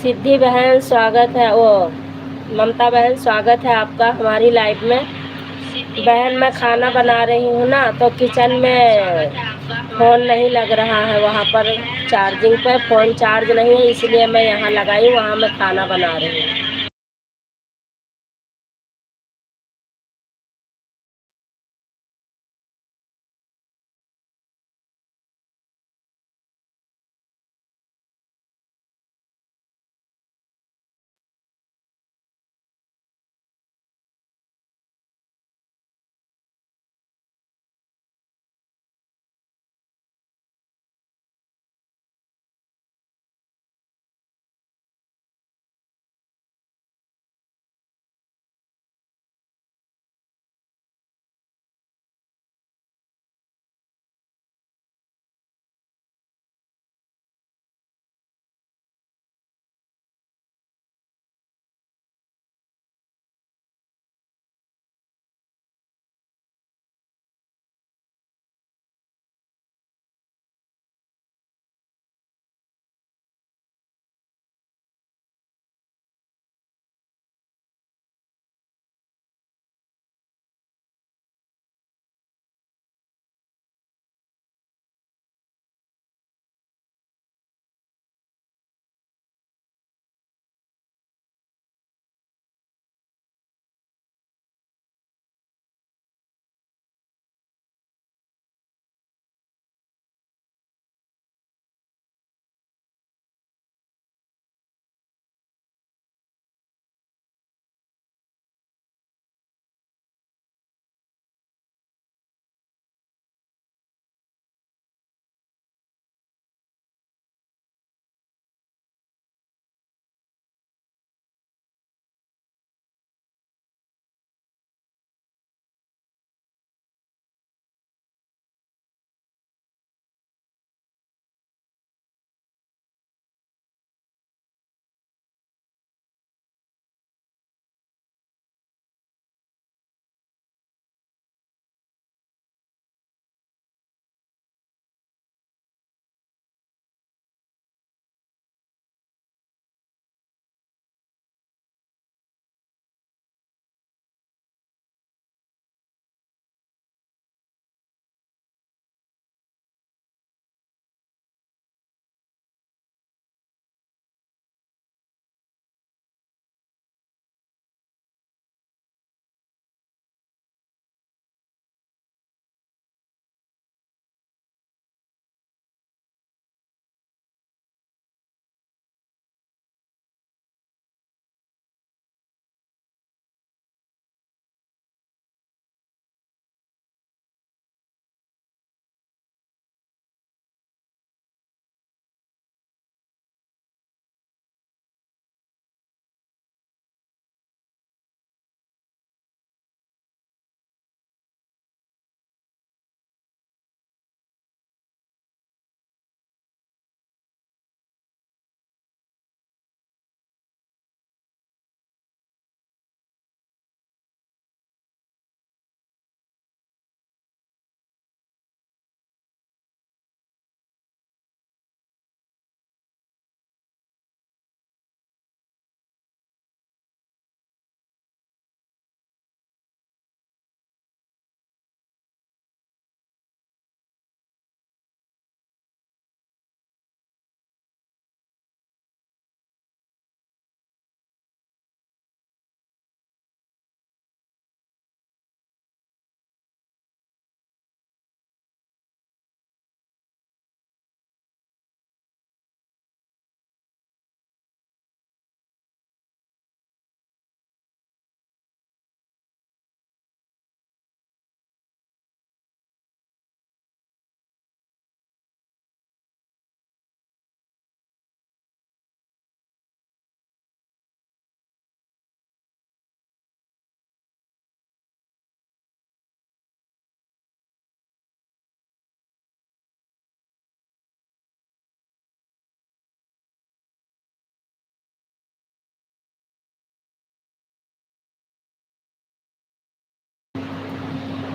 सिद्धि बहन स्वागत है, वो ममता बहन स्वागत है आपका हमारी लाइफ में। बहन मैं खाना बना रही हूँ ना, तो किचन में फ़ोन नहीं लग रहा है, वहाँ पर चार्जिंग पे फ़ोन चार्ज नहीं है, इसलिए मैं यहाँ लगाई, वहाँ मैं खाना बना रही हूँ।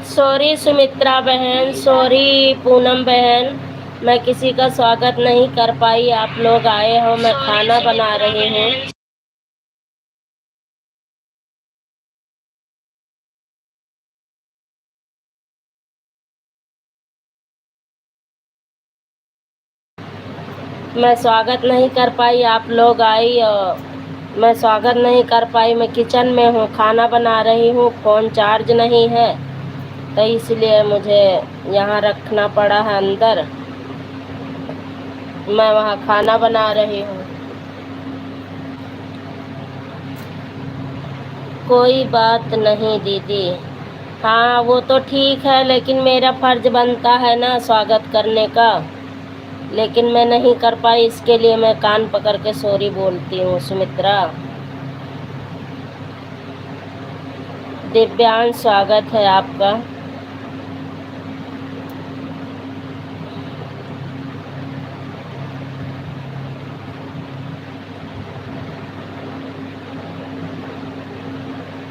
सॉरी सुमित्रा बहन, सॉरी पूनम बहन। मैं किसी का स्वागत नहीं कर पाई, आप लोग आए हो, मैं खाना बना रही हूँ। मैं स्वागत नहीं कर पाई, आप लोग आई और मैं स्वागत नहीं कर पाई। मैं किचन में हूँ, खाना बना रही हूँ, फ़ोन चार्ज नहीं है तो इसलिए मुझे यहाँ रखना पड़ा है अंदर। मैं वहाँ खाना बना रही हूँ। कोई बात नहीं दीदी। हाँ वो तो ठीक है, लेकिन मेरा फर्ज बनता है ना स्वागत करने का, लेकिन मैं नहीं कर पाई, इसके लिए मैं कान पकड़ के सॉरी बोलती हूँ सुमित्रा। दिव्यांश स्वागत है आपका।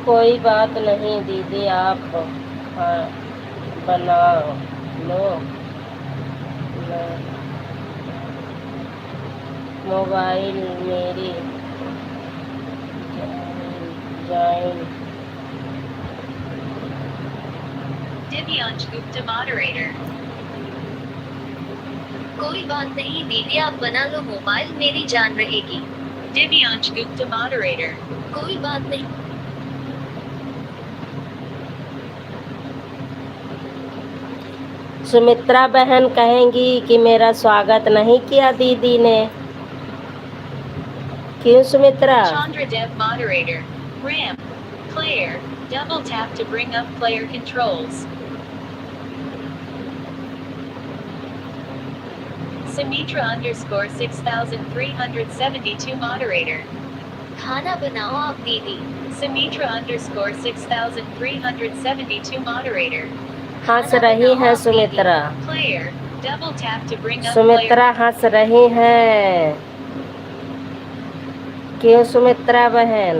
कोई बात नहीं दीदी, आप हाँ, बना लो। मोबाइल मेरी ज्वाइन। दिव्यांश गुप्ता मॉडरेटर। कोई बात नहीं दीदी, आप बना लो, मोबाइल मेरी जान रहेगी। दिव्यांश गुप्ता मॉडरेटर। कोई बात नहीं। सुमित्रा बहन कहेंगी कि मेरा स्वागत नहीं किया दीदी ने। क्यों Sumitra? Chandra Dev moderator. RAM. Player. Double tap to bring up player controls. Sumitra _ 6372 moderator. खाना बनाओ आप दीदी। Sumitra _ 6372 moderator. हंस रही है Sumitra. Player. Double tap to bring up player. Sumitra हंस रही है। क्यों सुमित्रा बहन?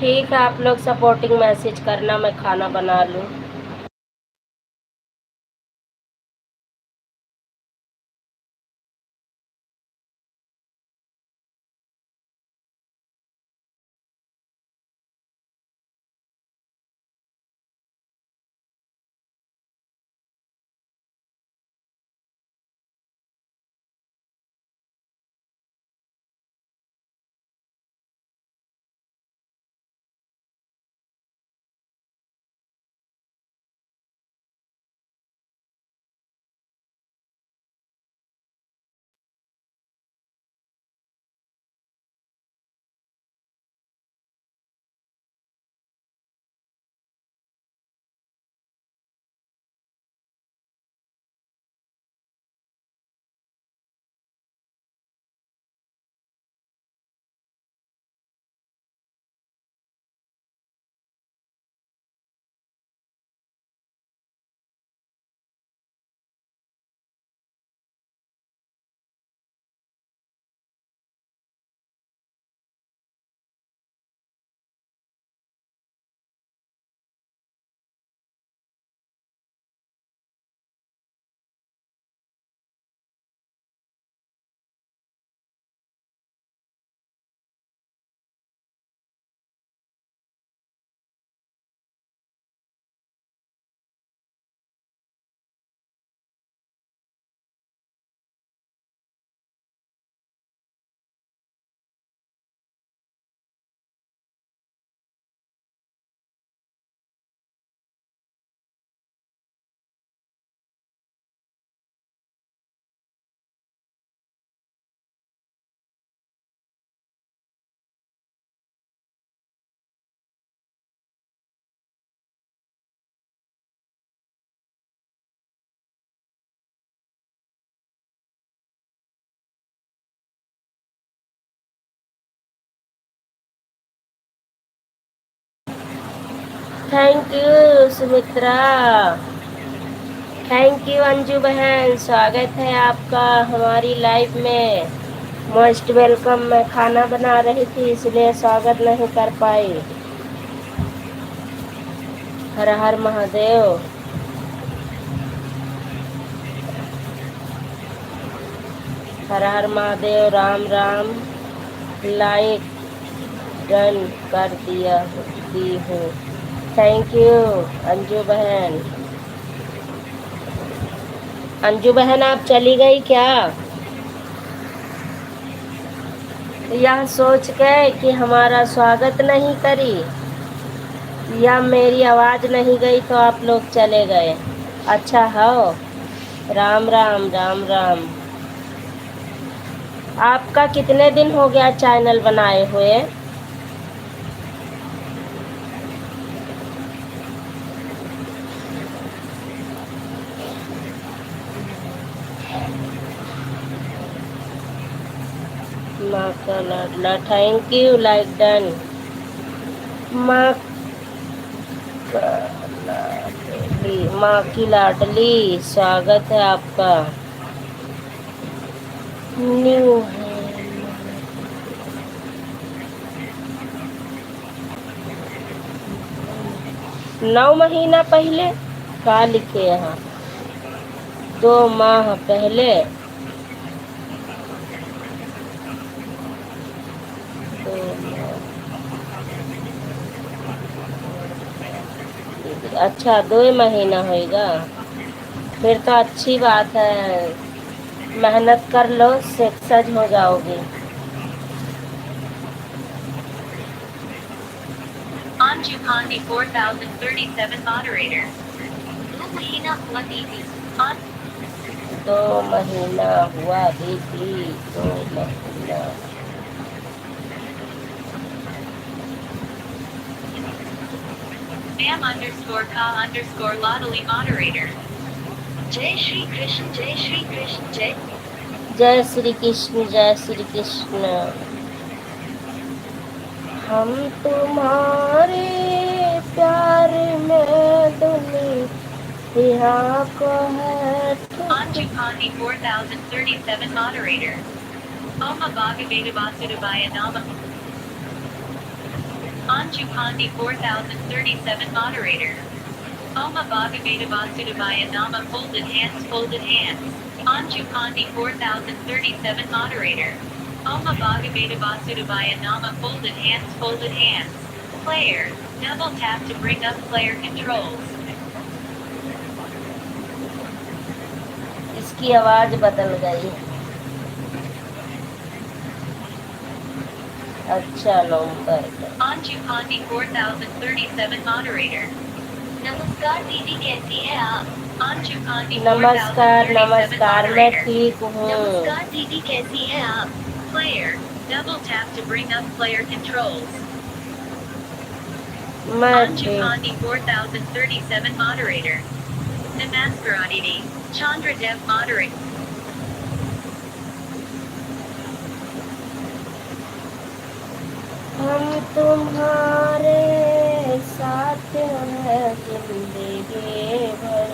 ठीक है, आप लोग सपोर्टिंग मैसेज करना, मैं खाना बना लूँ। Thank you Sumitra, thank you Anju बहन, स्वागत है आपका हमारी लाइव में। Most welcome. मैं खाना बना रही थी इसलिए स्वागत नहीं कर पाई। हर हर महादेव। हर हर महादेव। राम राम। लाइक डन कर दी हूँ। थैंक यू अंजू बहन। अंजू बहन आप चली गई क्या? यह सोच के कि हमारा स्वागत नहीं करी या मेरी आवाज़ नहीं गई तो आप लोग चले गए। अच्छा हो। राम राम राम राम। आपका कितने दिन हो गया चैनल बनाए हुए? माँ का लाडला, थैंक यू लाइक डन। माँ माँ की लाडली, स्वागत है आपका। न्यू है। 9 महीना पहले क्या लिखे यहाँ? 2 माह पहले। अच्छा 2 महीना होएगा, फिर तो अच्छी बात है। मेहनत कर लो, सक्सेस हो जाओगी। Anju Pandey 4037 moderator. 2 महीना हुआ दीदी। 2 महीना हुआ दीदी, 2 महीना। Ma'am_ka_Ladali moderator. जय श्री कृष्ण जय श्री कृष्ण जय। जय श्री कृष्ण जय श्री कृष्ण। हम तुम्हारे प्यार में दुनिया को है। Anju Pandey 4037 moderator. Oma Bhagavata Vasudevaya Nama. Anju Pandey 4037 moderator. Oma Bhagavata Vasudevaya Nama. Folded hands, folded hands. Anju Pandey 4037 moderator. Oma Bhagavata Vasudevaya Nama. Folded hands, folded hands. Player. Double tap to bring up player controls. इसकी आवाज बदल गई। अच्छा number. Anju Pandey 4037 moderator. नमस्कार दीदी कैसी है आप? Anju Pandey नमस्कार 4037 नमस्कार, मैं moderator. ठीक हूँ। नमस्कार दीदी कैसी है आप? Player. Double tap to bring up player controls. मैं Anju ठीक। Pandey 4037 moderator. Namaskar Aditi. Chandra Dev moderator. हम तुम्हारे साथ हैं जिंदगी भर,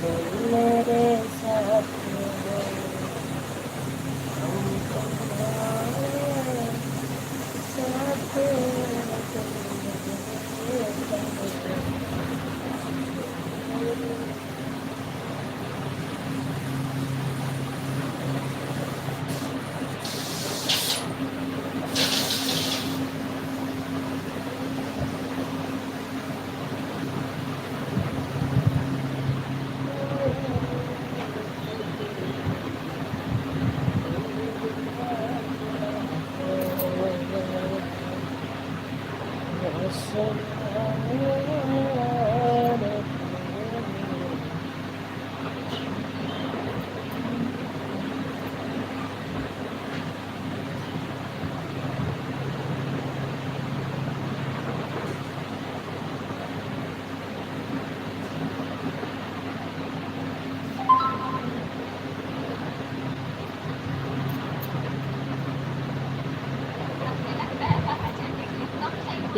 तुम मेरे साथ हो। हम तुम्हारे साथ हैं जिंदगी भर।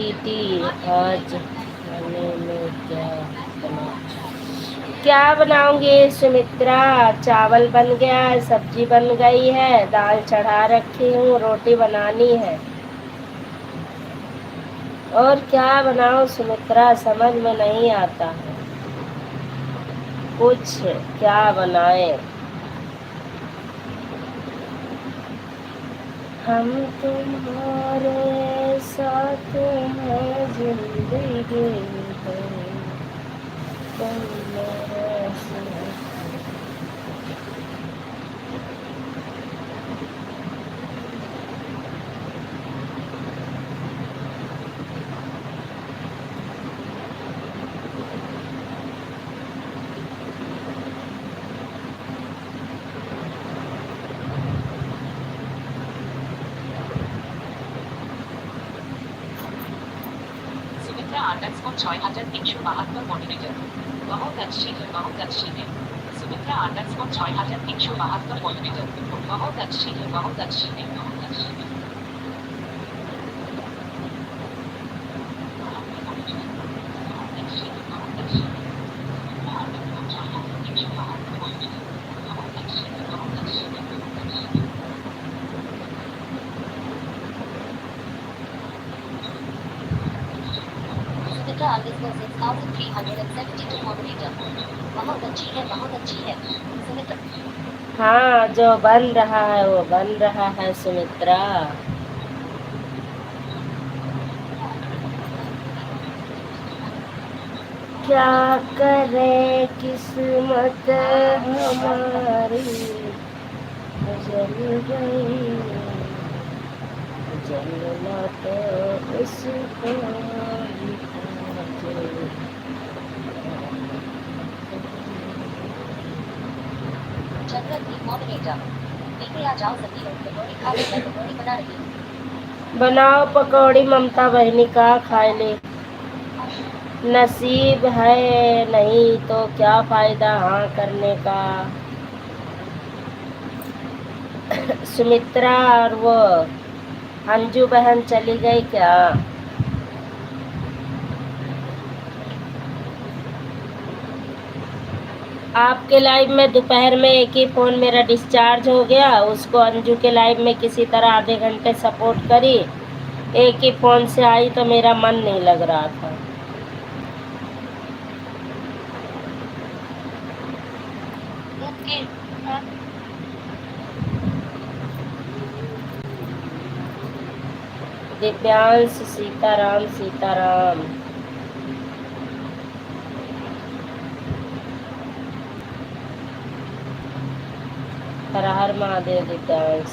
दीदी आज खाने में क्या बनाऊंगी सुमित्रा? चावल बन गया है, सब्जी बन गई है, दाल चढ़ा रखी हूँ, रोटी बनानी है। और क्या बनाऊं सुमित्रा, समझ में नहीं आता है कुछ, क्या बनाए। हम तुम्हारे साथ हैं, जिंदगी है तुम मेरे साथ। Sumitra underscore 6372 moderator. बहुत अच्छी है, बहुत अच्छी है। Sumitra underscore 6372 moderator. बहुत अच्छी है, बहुत अच्छी है, बहुत अच्छी है। Sumitha underscore 6372 moderator. बहुत अच्छी है, बहुत अच्छी है। सुमित्रा हाँ, जो बन रहा है वो बन रहा है सुमित्रा। क्या करे किस्मत हमारी, जल गई जलना तो उसको चंद्रदीप moderator. नीचे आ जाओ सभी लोग, पकौड़ी खा लो, मैं पकौड़ी बना रही हूँ। बनाओ पकौड़ी ममता बहनी का खाए ले। नसीब है नहीं तो क्या फायदा हाँ करने का। सुमित्रा और वो अंजू बहन चली गई क्या? आपके लाइव में दोपहर में एक ही फ़ोन मेरा डिस्चार्ज हो गया, उसको अंजू के लाइव में किसी तरह आधे घंटे सपोर्ट करी, एक ही फ़ोन से आई तो मेरा मन नहीं लग रहा था। ओके, दिव्यांश सीताराम सीताराम। हर हर महादेव दिव्यांश।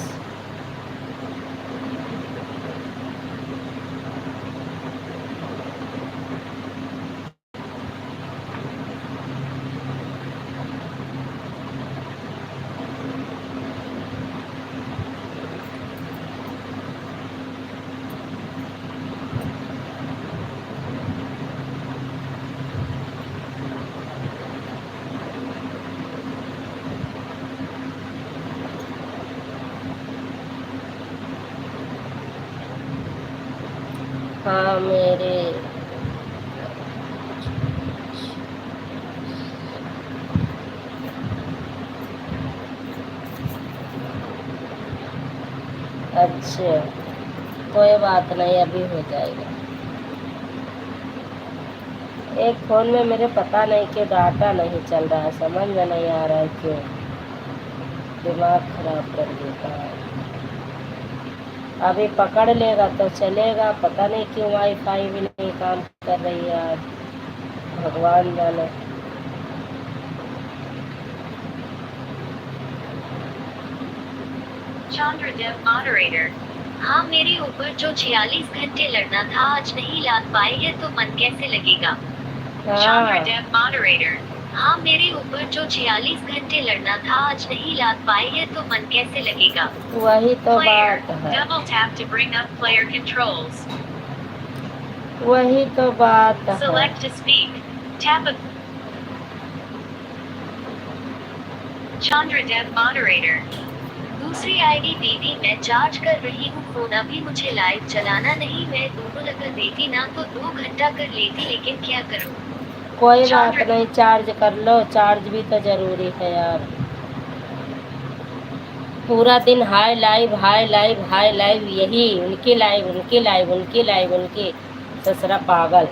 हाँ मेरे अच्छा, कोई बात नहीं, अभी हो जाएगा। एक फ़ोन में मेरे पता नहीं क्यों डाटा नहीं चल रहा है, समझ में नहीं आ रहा है क्यों, दिमाग खराब कर देता है। अभी पकड़ लेगा तो चलेगा, पता नहीं क्यों वाईफाई भी नहीं काम कर रही है आज, भगवान जाने। Chandradev moderator. हाँ मेरे ऊपर जो 46 घंटे लड़ना था आज नहीं लाद पाए है तो मन कैसे लगेगा। हाँ Chandradev moderator. हाँ मेरे ऊपर जो 46 घंटे लड़ना था आज नहीं लाद पाए है तो मन कैसे लगेगा। वही तो Player. बात है, Double tap to bring up player controls. वही तो बात है। Select to speak. Tap a Chandradev moderator. दूसरी आईडी दीदी मैं चार्ज कर रही हूँ फोन अभी मुझे लाइव चलाना नहीं मैं दोनों लगा देती ना तो 2 घंटा कर लेती लेकिन क्या करूँ। कोई बात नहीं, चार्ज कर लो, चार्ज भी तो जरूरी है यार। पूरा दिन high live high live high live, यही उनकी लाइव उनकी लाइव उनकी लाइव उनकी। ससुरा पागल,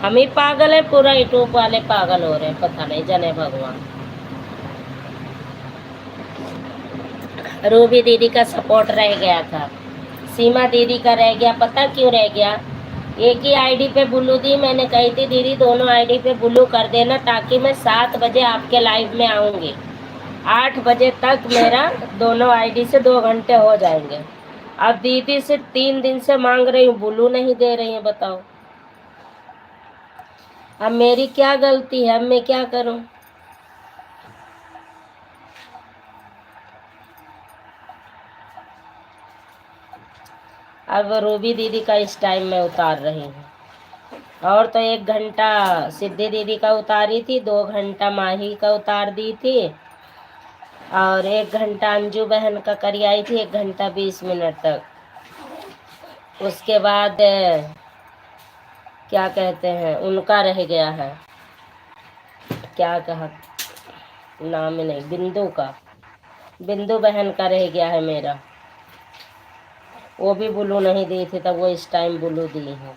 हम ही पागल है, पूरा यूट्यूब वाले पागल हो रहे हैं, पता नहीं जाने भगवान। रूबी दीदी का सपोर्ट रह गया था, सीमा दीदी का रह गया, पता क्यों रह गया? एक ही आईडी पे बुल्लू दी, मैंने कही थी दीदी दोनों आईडी पे बुल्लू कर देना ताकि मैं 7 बजे आपके लाइव में आऊँगी, 8 बजे तक मेरा दोनों आईडी से 2 घंटे हो जाएंगे। अब दीदी से 3 दिन से मांग रही हूँ, बुल्लू नहीं दे रही है, बताओ अब मेरी क्या गलती है, अब मैं क्या करूँ? अब रूबी दीदी का इस टाइम में उतार रही हूँ, और तो 1 घंटा सिद्धि दीदी का उतारी थी, 2 घंटा माही का उतार दी थी, और 1 घंटा अंजू बहन का करी आई थी, 1 घंटा 20 मिनट तक। उसके बाद क्या कहते हैं उनका रह गया है, क्या कहा नाम ही नहीं, बिंदु का, बिंदु बहन का रह गया है मेरा, वो भी बुलू नहीं दी थी तब, वो इस टाइम बुलू दी है।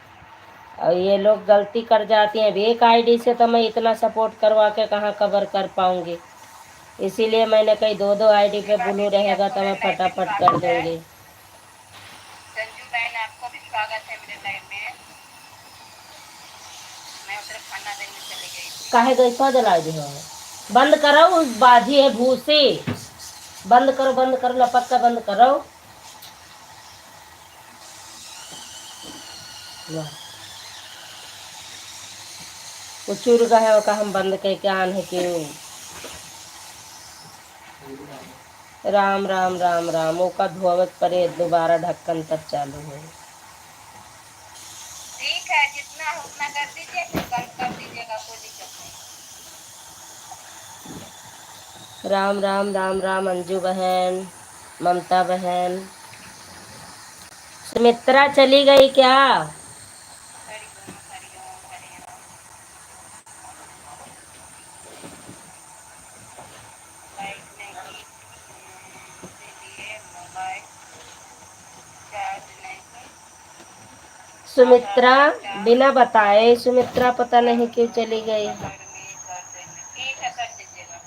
और ये लोग गलती कर जाती हैं, अब एक आईडी से तो मैं इतना सपोर्ट करवा के कहाँ कवर कर पाऊंगी, इसीलिए मैंने कही 2-2 आईडी पे बुलू रहेगा तो मैं फटाफट कर दूंगी। संजू बहन आपको भी स्वागत है मेरे लाइव में। मैं उधर खाना देने चली गई थी। काहे गई सौ जला दी हो, बंद करो, उस बाजी है भूसी, बंद करो बंद करो, लपक का बंद करो। वाह, वो चुर गए का हम बंद कह के आन है क्यों? राम राम राम राम, वो का धोवत परे दोबारा ढक्कन तब चालू हो। ठीक है, जितना है उतना कर दीजिए, फिर कल कर दीजिएगा, कोई दिक्कत नहीं। राम राम राम राम, अंजू बहन, ममता बहन, सुमित्रा चली गई क्या? हरिओम हरिओम हरिओम। लाइट नहीं की, इसीलिए मोबाइल चार्ज नहीं की। सुमित्रा बिना बताए, सुमित्रा पता नहीं क्यों चली गई। कलर में कर देंगे, ठीक है कर दीजिएगा।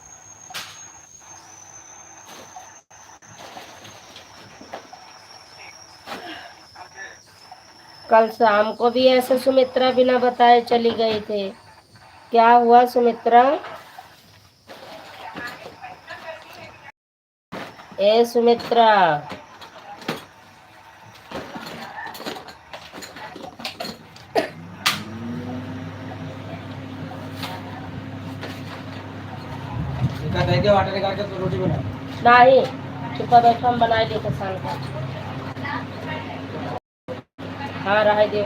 कल शाम को भी ऐसे सुमित्रा बिना बताए चली गई थी, क्या हुआ सुमित्रा? ए सुमित्रा, वाटर निकाल के तो रोटी बना नहीं चुप बैठो, हम बनाए लिए किसान का। हाँ रह दियो।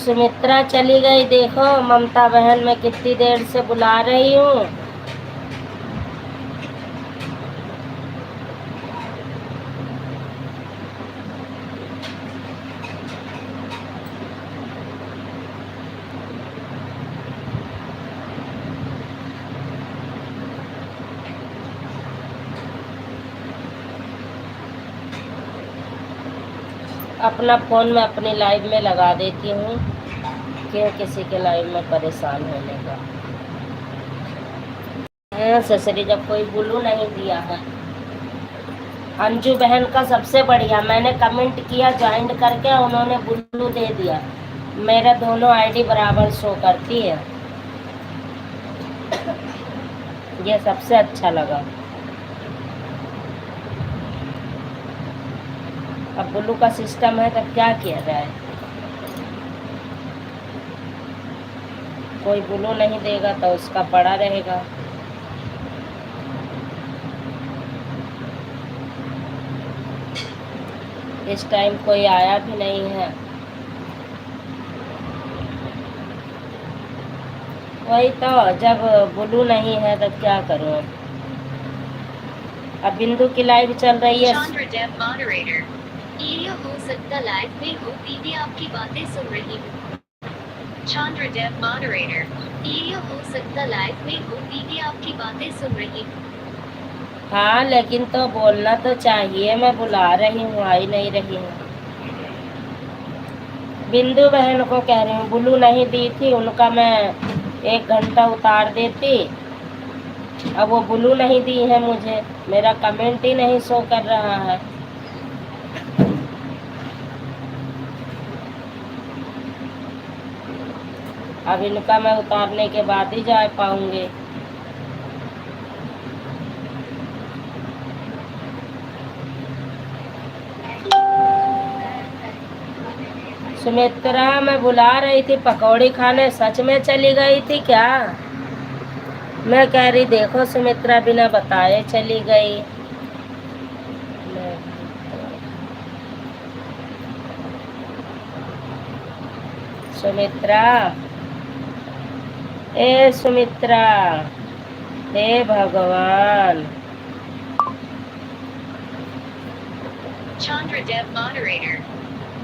सुमित्रा चली गई, देखो ममता बहन मैं कितनी देर से बुला रही हूँ। अपना फ़ोन मैं अपनी लाइव में लगा देती हूँ, क्यों किसी के लाइव में परेशान होने का। ससुरी जब कोई बुलू नहीं दिया है। अंजू बहन का सबसे बढ़िया, मैंने कमेंट किया ज्वाइन करके, उन्होंने बुलू दे दिया। मेरा दोनों आईडी बराबर शो करती है, ये सबसे अच्छा लगा। अब बुलू का सिस्टम है तब क्या किया जाए, कोई बुलू नहीं देगा तो उसका पड़ा रहेगा। इस टाइम कोई आया भी नहीं है, वही तो, जब बुलू नहीं है तब क्या करूं। अब बिंदु की लाइव चल रही है। Chandra Dev moderator. ये हो सकता लाइव में हो, दीदी आपकी बातें सुन रही हूँ। Chandra Dev moderator. ये हो सकता लाइव में हो, दीदी आपकी बातें सुन रही हूँ। हाँ लेकिन तो बोलना तो चाहिए, मैं बुला रही हूँ, आई नहीं रही हूँ। बिंदु बहन को कह रही हूँ, बुलू नहीं दी थी, उनका मैं 1 घंटा उतार देती। अब वो बुलू नहीं दी है मुझे, मेरा कमेंट ही नहीं शो कर रहा है। अब इनका मैं उतारने के बाद ही जा पाऊंगी। सुमित्रा मैं बुला रही थी पकौड़ी खाने, सच में चली गई थी क्या? मैं कह रही देखो सुमित्रा बिना बताए चली गई। सुमित्रा, ए सुमित्रा, हे भगवान। Chandra Dev moderator.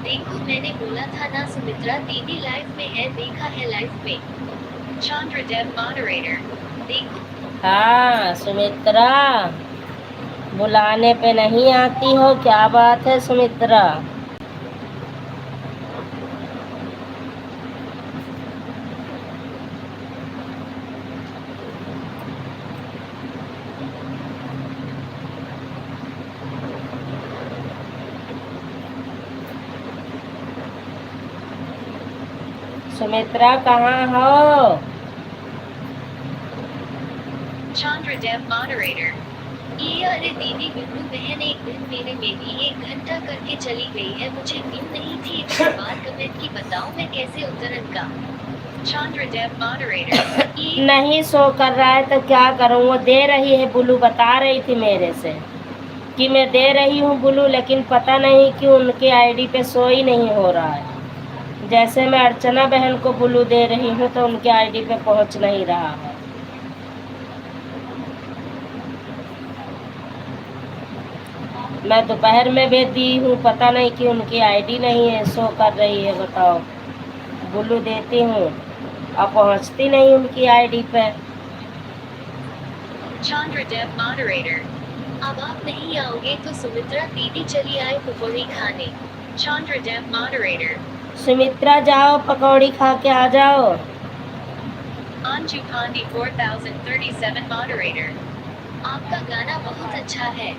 देखो मैंने बोला था ना सुमित्रा दीदी लाइव में है, देखा है लाइव में। Chandra Dev moderator. देखो हाँ सुमित्रा, बुलाने पे नहीं आती हो, क्या बात है सुमित्रा? सुमित्रा कहाँ हो? Chandra Dev moderator. ये अरे दीदी बिंदु बहन एक दिन मेरे में भी 1 घंटा करके चली गई है, मुझे नींद नहीं थी, इतनी बार कमेंट की, बताओ मैं कैसे उतरन का। Chandra Dev moderator. ये नहीं शो कर रहा है तो क्या करूँ? वो दे रही है बुलू, बता रही थी मेरे से कि मैं दे रही हूँ बुलू, लेकिन पता नहीं क्यों उनके आईडी पे शो ही नहीं हो रहा है। जैसे मैं अर्चना बहन को बुलू दे रही हूँ तो उनके आईडी पे पहुँच नहीं रहा है। मैं दोपहर में भी दी हूँ, पता नहीं कि उनकी आईडी नहीं है, शो कर रही है। बताओ, बुलू देती हूँ और पहुँचती नहीं उनकी आईडी पे। Chandra Dev moderator. अब आप नहीं आओगे तो सुमित्रा दीदी चली आए पकौड़ी खाने। Chandra Dev moderator. सुमित्रा जाओ पकौड़ी खा के आ जाओ। Anju Pandey 4037 moderator. आपका गाना बहुत अच्छा है।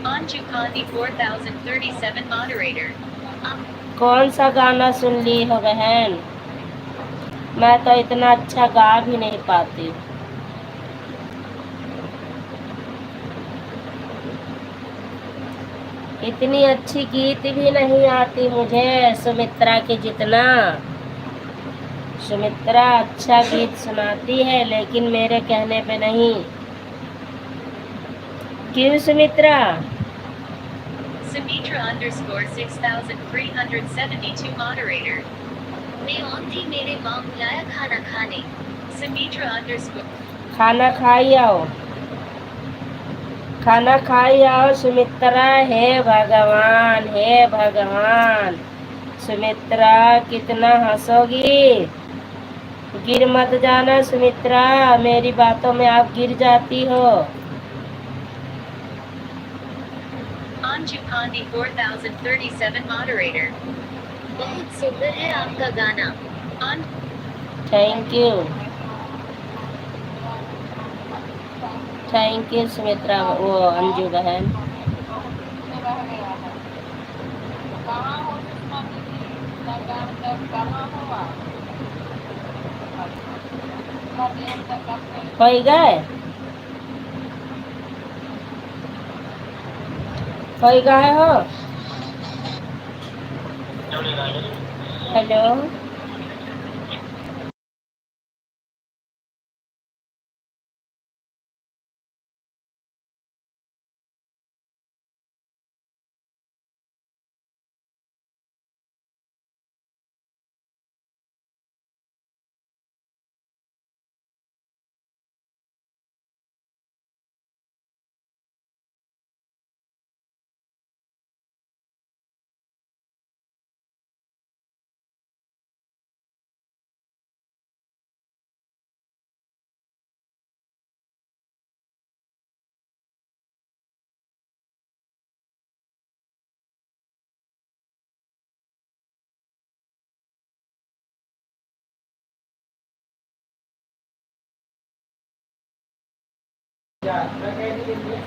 Anju Pandey 4037 moderator. कौन सा गाना सुन ली हो बहन? मैं तो इतना अच्छा गा भी नहीं पाती। इतनी अच्छी गीत भी नहीं आती मुझे सुमित्रा की जितना। सुमित्रा अच्छा गीत सुनाती है लेकिन मेरे कहने पे नहीं। क्यों सुमित्रा? Sumitra _6372 moderator. मैं ऑन थी, मेरे माँ बुलाया खाना खाने। Sumitra underscore खाना खाई आओ, खाना खाई आओ सुमित्रा। हे भगवान, हे भगवान। सुमित्रा कितना हंसोगी, गिर मत जाना सुमित्रा, मेरी बातों में आप गिर जाती हो। Anju Pandi 4037 moderator. बहुत सुंदर है आपका गाना। On thank you, thank you Sumitra, वो अंजू बहन। कहाँ हो सुषमा दीदी? कहाँ हो आप? इतना देर तक आपने हो गए, हो गए हो। हेलो,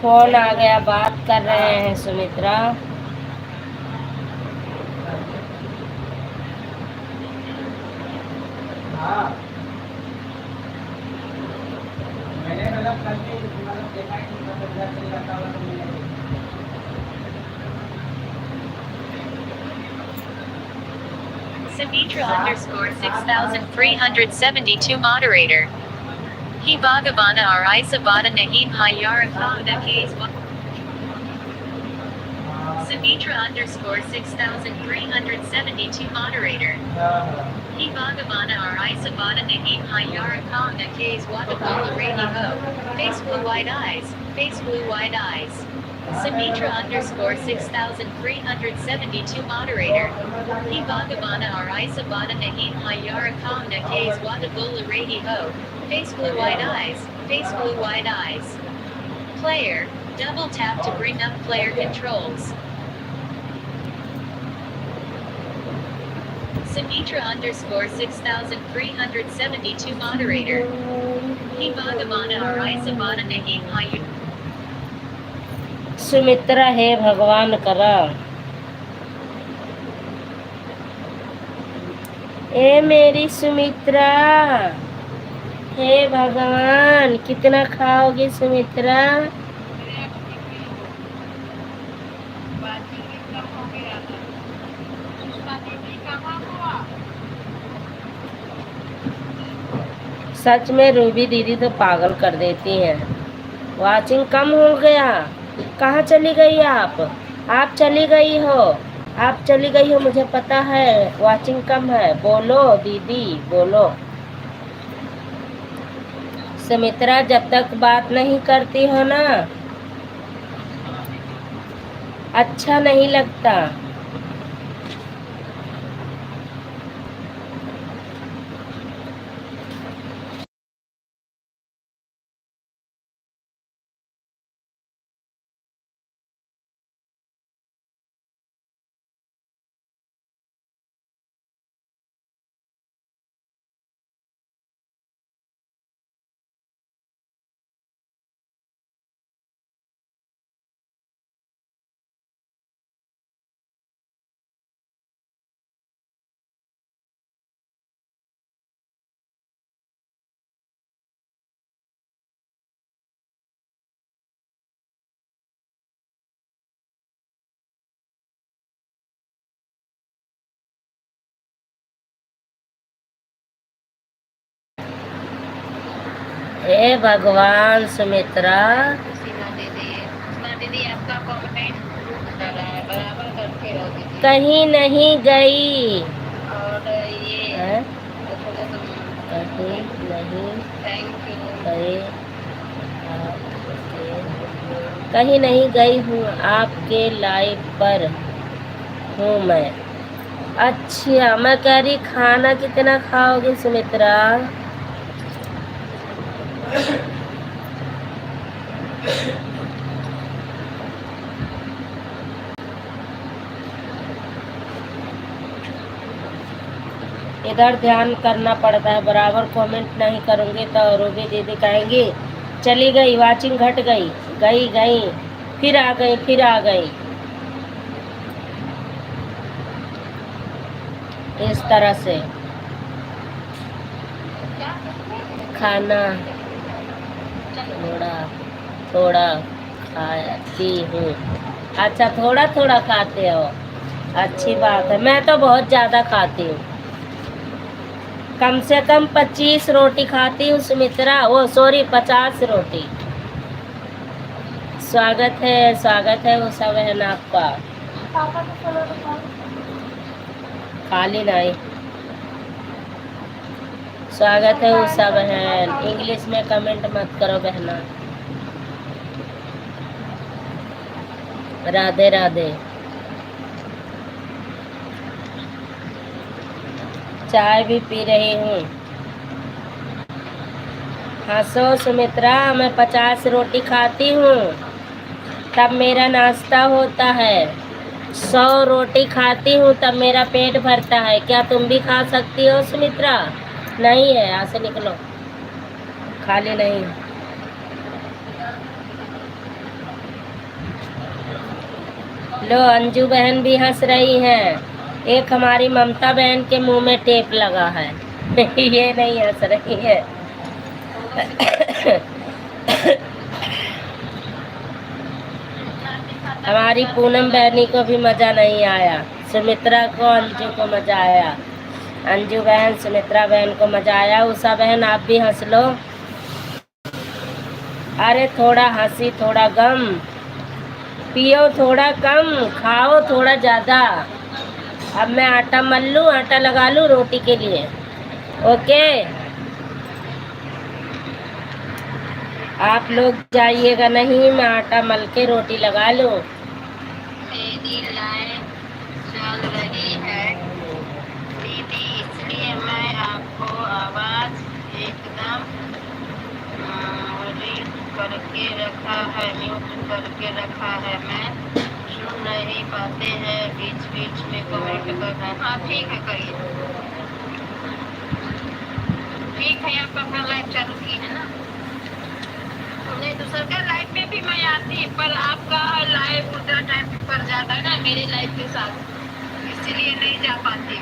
फोन आ गया, बात कर रहे हैं Sumitra. Sumitra underscore 6372 moderator. He Bhagavana or Isa Bada Nahim Hayara Kavada Ks. Sumitra underscore 6372 moderator. He Bhagavana or Isa Bada Nahim Hayara Kavada Ks. Wadabola Rainy Ho. Face blue white eyes. Face blue white eyes. Sumitra underscore 6372 moderator. He Bhagavana or Isa Bada Nahim Hayara Kavada Ks. Wadabola Rainy Ho. Face blue white eyes. Face blue white eyes. Player. Double tap to bring up player controls. Sumitra underscore 6372 moderator. He Bhagavana or Isa Bada Nahim Hayara. Sumitra हे भगवान करा। ए मेरी सुमित्रा, हे भगवान, कितना खाओगी सुमित्रा? बातचीत कम हो गया था। सुषमा दीदी कहाँ हो आप? सच में रूबी दीदी तो पागल कर देती हैं। वाचिंग कम हो गया, कहाँ चली गई आप? आप चली गई हो, आप चली गई हो, मुझे पता है। वाचिंग कम है, बोलो दीदी बोलो। सुमित्रा जब तक बात नहीं करती हो ना, अच्छा नहीं लगता। हे भगवान सुमित्रा, सुषमा दीदी आपका कमेंट बराबर करते रहो दीदी। कहीं नहीं गई। और ये हैं? कहीं नहीं थैंक यू। गए कहीं नहीं गई हूँ, आपके लाइव पर हूँ मैं। अच्छा, मैं कह रही खाना कितना खाओगे सुमित्रा? इधर ध्यान करना पड़ता है, बराबर कमेंट नहीं करूँगी तो रूबी दीदी कहेंगी चली गई, वाचिंग घट गई, गई गई फिर आ गई, फिर आ गई, इस तरह से। खाना थोड़ा थोड़ा खाती हूँ। अच्छा, थोड़ा थोड़ा खाते हो, अच्छी बात है। मैं तो बहुत ज़्यादा खाती हूँ, कम से कम 25 रोटी खाती हूँ सुमित्रा, वो सॉरी 50 रोटी। स्वागत है उषा बहन आपका। खाली नहीं, स्वागत है उषा बहन। इंग्लिश में कमेंट मत करो बहना। राधे राधे। चाय भी पी रही हूँ। हंसो सुमित्रा, मैं 50 रोटी खाती हूँ तब मेरा नाश्ता होता है। 100 रोटी खाती हूँ तब मेरा पेट भरता है। क्या तुम भी खा सकती हो सुमित्रा? नहीं है, यहाँ से निकलो, खाली नहीं। लो, अंजू बहन भी हंस रही हैं। एक हमारी ममता बहन के मुंह में टेप लगा है। ये नहीं हंस रही है। हमारी पूनम बहनी को भी मजा नहीं आया, सुमित्रा को अंजू को मजा आया। अंजू बहन सुमित्रा बहन को मजा आया। उषा बहन आप भी हंस लो। अरे थोड़ा हंसी थोड़ा गम, पियो थोड़ा कम, खाओ थोड़ा ज़्यादा। अब मैं आटा मल लूँ, आटा लगा लूँ रोटी के लिए। ओके, आप लोग जाइएगा नहीं, मैं आटा मल के रोटी लगा लूँ। मेरी लाइफ चल रही है दीदी, इसलिए मैं आपको आवाज एकदम करके रखा है, म्यूट करके रखा है। मैं सुन नहीं पाते हैं, बीच बीच में कमेंट कर रहे हैं। हाँ ठीक है, करिए। ठीक है, आप अपना लाइव चालू की है ना? नहीं तो सरकार लाइव में भी मैं आती, पर आपका लाइव उतना टाइम पर जाता है ना मेरे लाइव के साथ, इसीलिए नहीं जा पाती।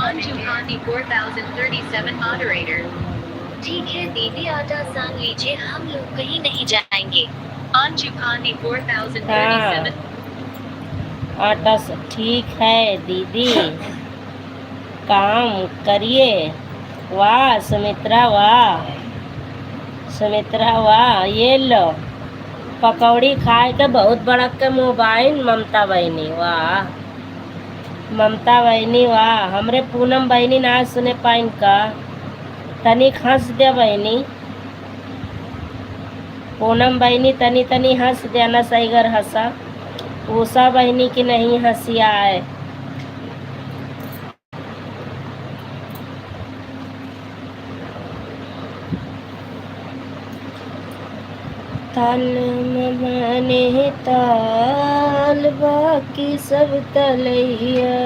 Anju Gandhi 4037 moderator. ठीक है दीदी, आटा सान लीजिए, हम लोग कहीं नहीं जाएंगे। Anju Gandhi 4037. आटा ठीक है दीदी, काम करिए। वाह सुमित्रा, वाह सुमित्रा, वाह। ये लो पकौड़ी खाए के बहुत बड़ा के मोबाइल ममता बहनी वाह। ममता बहनी वाह, हमरे पूनम बहनी ना सुने पाइन का तनिक हंस दे बहनी। पूनम बहनी तनी तनी हंस देना सही घर हंसा। उषा बहनी की नहीं हंसी आए। ताल में बने ताल बाकी सब तलैया,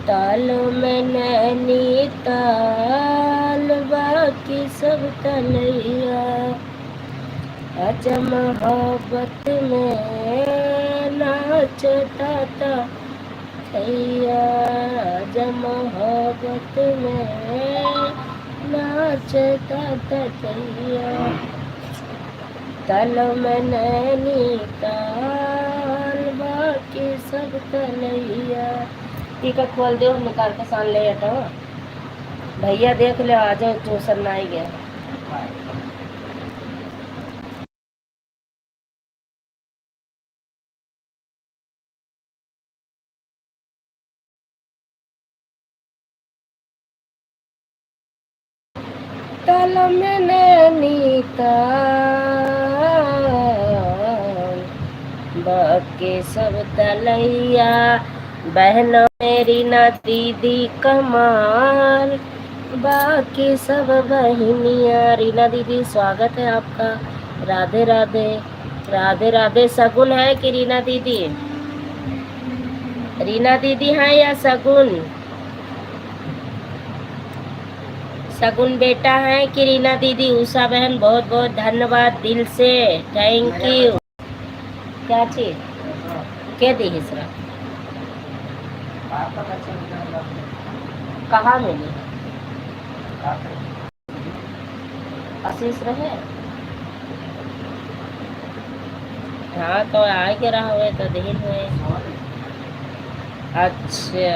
ताल में नैनी ताल बाकी सब तलैया। आज मोहब्बत में नाचता था थैया, आज मोहब्बत में नाचता था थैया। ताल में नैनी ताल बाकी सब तलैया। ठीक है खोल दे निकाल के सान ले हटो भैया देख ले आ जाओ ट्यूशन ना ही गया। ताल में नैनी ताल बाकी सब तलैया। बहनों मेरी ना दीदी कमाल बाकी सब बहनिया। रीना दीदी स्वागत है आपका, राधे राधे। राधे राधे। सगुन है कि रीना दीदी? रीना दीदी है या सगुन? सगुन बेटा है कि रीना दीदी? उषा बहन बहुत बहुत धन्यवाद दिल से, थैंक यू। क्या चीज के दी हिसरा कहाँ मिली? आशीष रहे हाँ तो आ के रहा हुए तो दिन हुए। अच्छा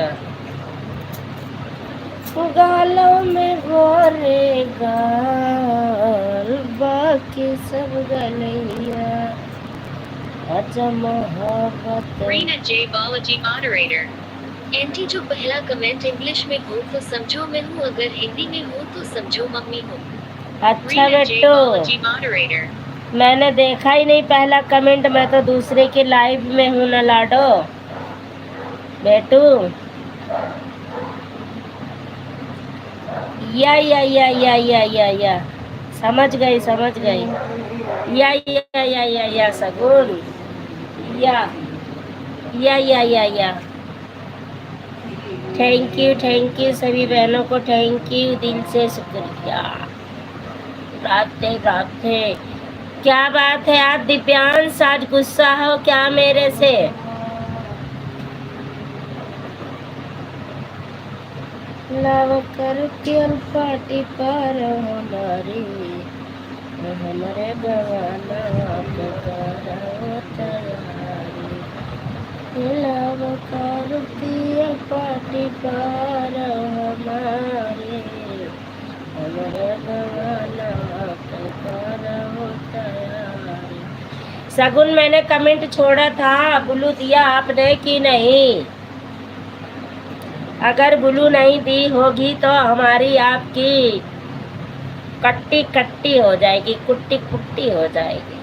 गालों में गोरे गाल बाकी सब गलैया। अच्छा मोहब्बत। Rena J. Balaji moderator. Anti जो पहला कमेंट इंग्लिश में हो तो समझो मैं हूँ, अगर हिंदी में हो तो समझो मम्मी हूँ। अच्छा Rena J. बेटो Balaji moderator. मैंने देखा ही नहीं पहला कमेंट, मैं तो दूसरे के लाइव में हूँ ना लाडो। बेटू या समझ गई समझ गई। या सगुन या थैंक यू सभी बहनों को, थैंक यू दिल से शुक्रिया। राधे राधे। क्या बात है आज दिव्यांश, आज गुस्सा हो क्या मेरे से? लव करके पार्टी पर हमारी हमारे गवाना तैयारी। लव करके पार्टी पर हमारे हमारे गवाना तैयारी। सगुन मैंने कमेंट छोड़ा था, ब्लू दिया आपने कि नहीं? अगर ब्लू नहीं दी होगी तो हमारी आपकी कट्टी कट्टी हो जाएगी, कुट्टी कुट्टी हो जाएगी।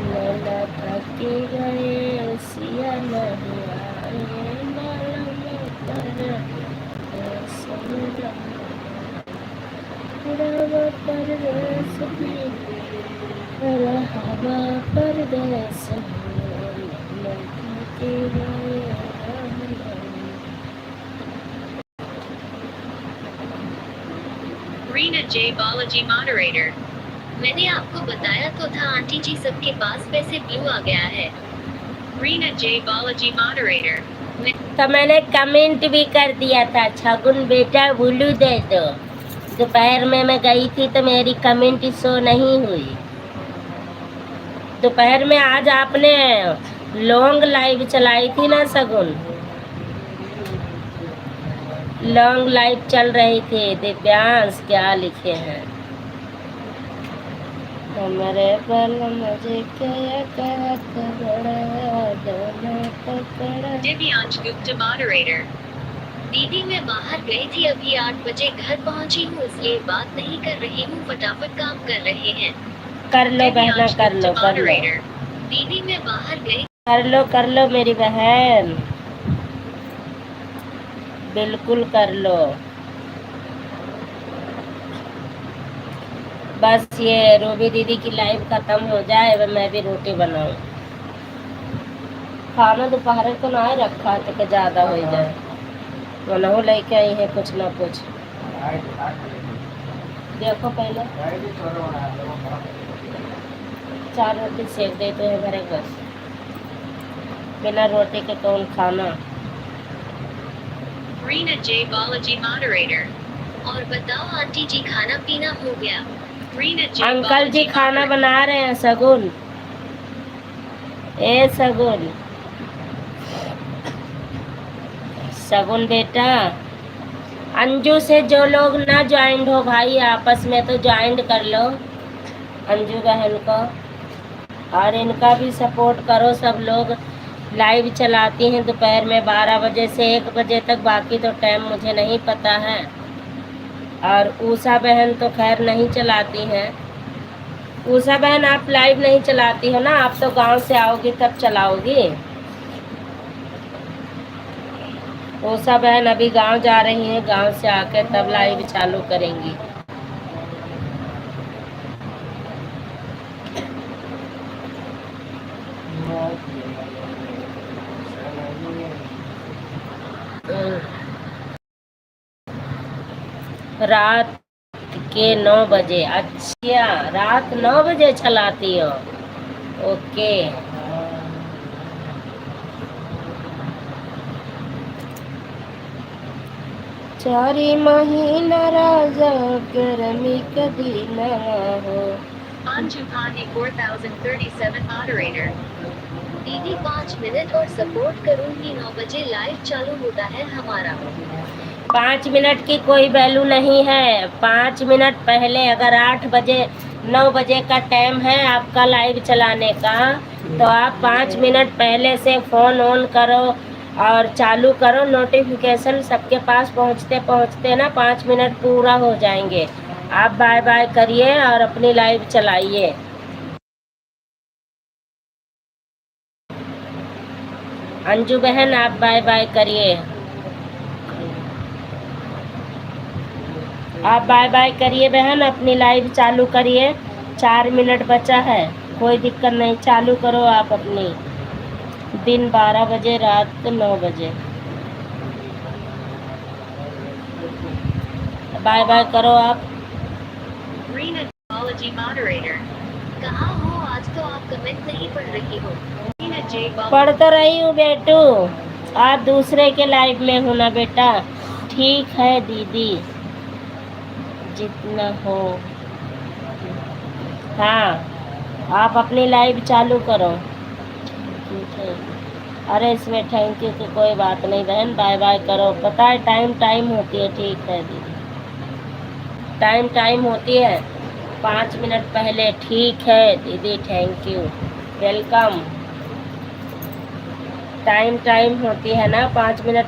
लैला थकी गए सिया नहीं आए, परदेस में हवा परदेस Rena J. Balaji moderator. मैंने आपको बताया तो था आंटी जी, सबके पास पैसे ब्लू आ गया है। Rena J. Balaji moderator. तो मैंने कमेंट भी कर दिया था, छगुन बेटा ब्लू दे दो। दोपहर में मैं गई थी तो मेरी कमेंट शो नहीं हुई। दोपहर में आज आपने लॉन्ग लाइव चलाई थी ना सगुन, लॉन्ग लाइव चल रही थी। दिव्यांश क्या लिखे हैं? हमारे पल मुझे क्या कहत बड़ा दोनों पकड़ा। Divyansh Gupta moderator. दीदी मैं बाहर गई थी, अभी 8 बजे घर पहुंची हूँ, इसलिए बात नहीं कर रही हूँ, फटाफट काम कर रहे हैं। कर लो बहना, Divyansh कर Gupta लो कर लो moderator. दीदी मैं बाहर गई, कर लो मेरी बहन, बिल्कुल कर लो। बस ये रूबी दीदी की लाइव खत्म हो जाए, अब मैं भी रोटी बनाऊं। खाना दोपहर को ना रखा तो के ज्यादा हो जाए, मनहु लेके आई है कुछ ना कुछ। देखो पहले 4 रोटी सेक दे तो है मेरे बस, बिना रोटी के कौन खाना। Reena J. Balaji moderator. और बताओ आंटी जी खाना पीना हो गया? Reena J. अंकल जी Balaji खाना moderator. बना रहे हैं। सगुन, ए सगुन, सगुन बेटा, अंजू से जो लोग ना ज्वाइंट हो भाई आपस में तो ज्वाइंट कर लो अंजू बहन को, और इनका भी सपोर्ट करो सब लोग। लाइव चलाती हैं दोपहर में 12 बजे से 1 बजे तक, बाकी तो टाइम मुझे नहीं पता है। और उषा बहन तो खैर नहीं चलाती हैं। उषा बहन आप लाइव नहीं चलाती हो ना, आप तो गांव से आओगी तब चलाओगी। उषा बहन अभी गांव जा रही हैं, गांव से आके तब लाइव चालू करेंगी। रात के 9 बजे, अच्छा रात 9 बजे चलाती हो, ओके। चारी महीना राजा गर्मी कभी ना हो। Anju Pandey 4037 moderator. दीदी 5 मिनट और सपोर्ट करूंगी, 9 बजे लाइव चालू होता है हमारा। 5 मिनट की कोई वैल्यू नहीं है। 5 मिनट पहले, अगर 8 बजे 9 बजे का टाइम है आपका लाइव चलाने का, तो आप 5 मिनट पहले से फ़ोन ऑन करो और चालू करो, नोटिफिकेशन सबके पास पहुंचते पहुंचते ना 5 मिनट पूरा हो जाएंगे। आप बाय बाय करिए और अपनी लाइव चलाइए। अंजू बहन आप बाय बाय करिए, आप बाय बाय करिए बहन, अपनी लाइव चालू करिए। 4 मिनट बचा है, कोई दिक्कत नहीं, चालू करो आप अपनी। दिन 12 बजे, रात 9 बजे। बाय बाय करो आप। Reena J. Balaji moderator. कहाँ हो आज, तो आप कमेंट नहीं पढ़ रही हो। Reena J. Balaji. पढ़ तो रही हूँ बेटू, आप दूसरे के लाइव में हो ना बेटा। ठीक है दीदी, जितना हो। हाँ आप अपनी लाइव चालू करो, ठीक है। अरे इसमें थैंक यू की कोई बात नहीं बहन, बाय बाय करो। पता है टाइम होती है, ठीक है दीदी, टाइम होती है। 5 मिनट पहले, ठीक है दीदी, थैंक यू, वेलकम। टाइम होती है ना 5 मिनट।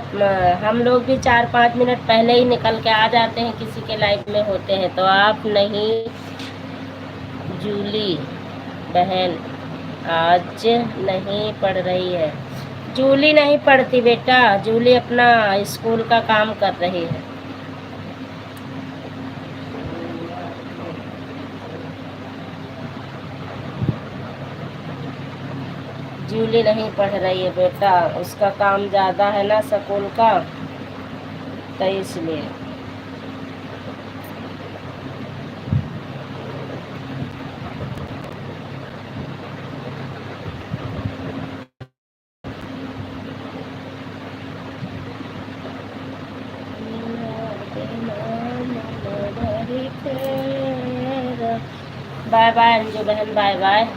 हम लोग भी 4-5 मिनट पहले ही निकल के आ जाते हैं, किसी के लाइफ में होते हैं तो। आप नहीं जूली बहन आज नहीं पढ़ रही है। जूली नहीं पढ़ती बेटा, जूली अपना स्कूल का काम कर रही है। जूली नहीं पढ़ रही है बेटा, उसका काम ज़्यादा है ना स्कूल का, तो इसलिए। बाय बाय अंजू बहन, bye bye.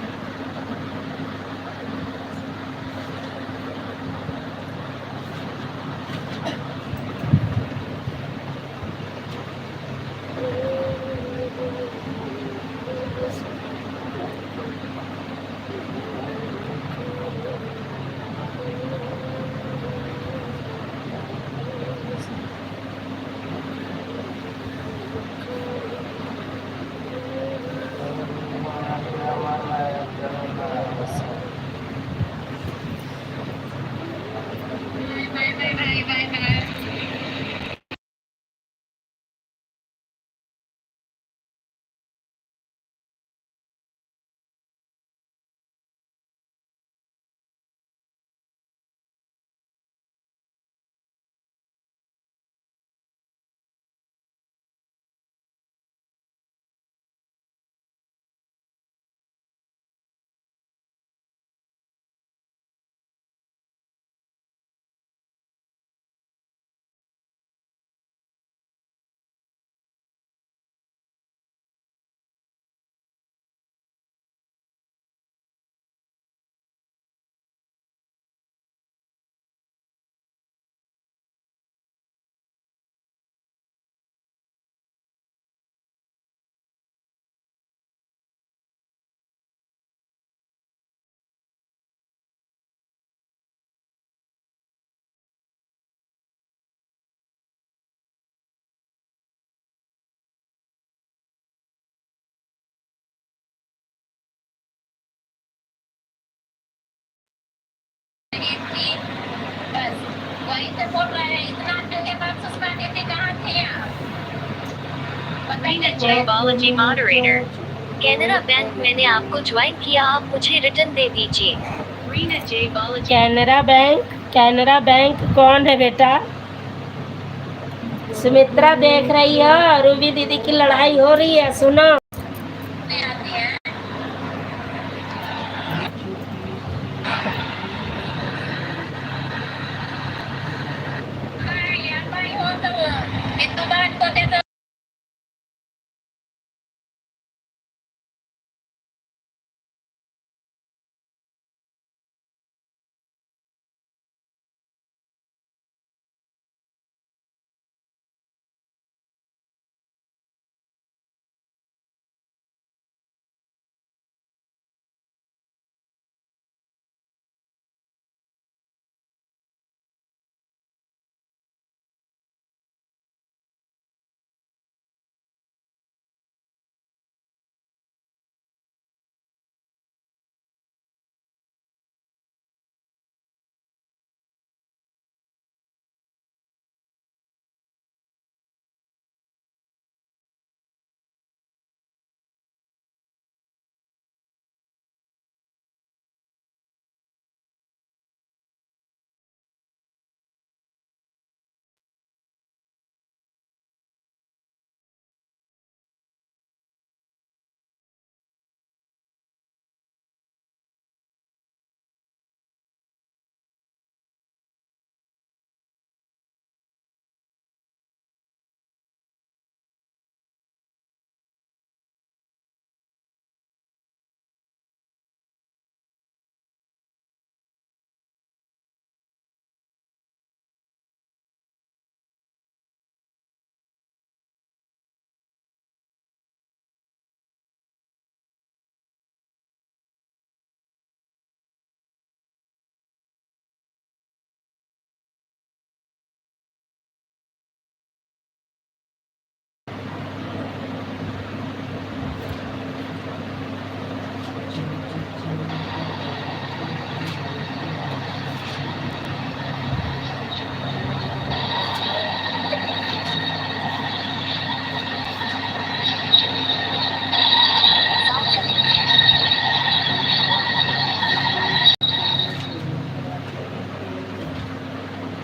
Rina J. Balaji moderator. Canara Bank मैंने आपको ज्वाइन किया, आप मुझे रिटर्न दे दीजिए। Rina J. Balaji. Canara bank कौन है बेटा? सुमित्रा देख रही है, रूबी दीदी की लड़ाई हो रही है, सुनो।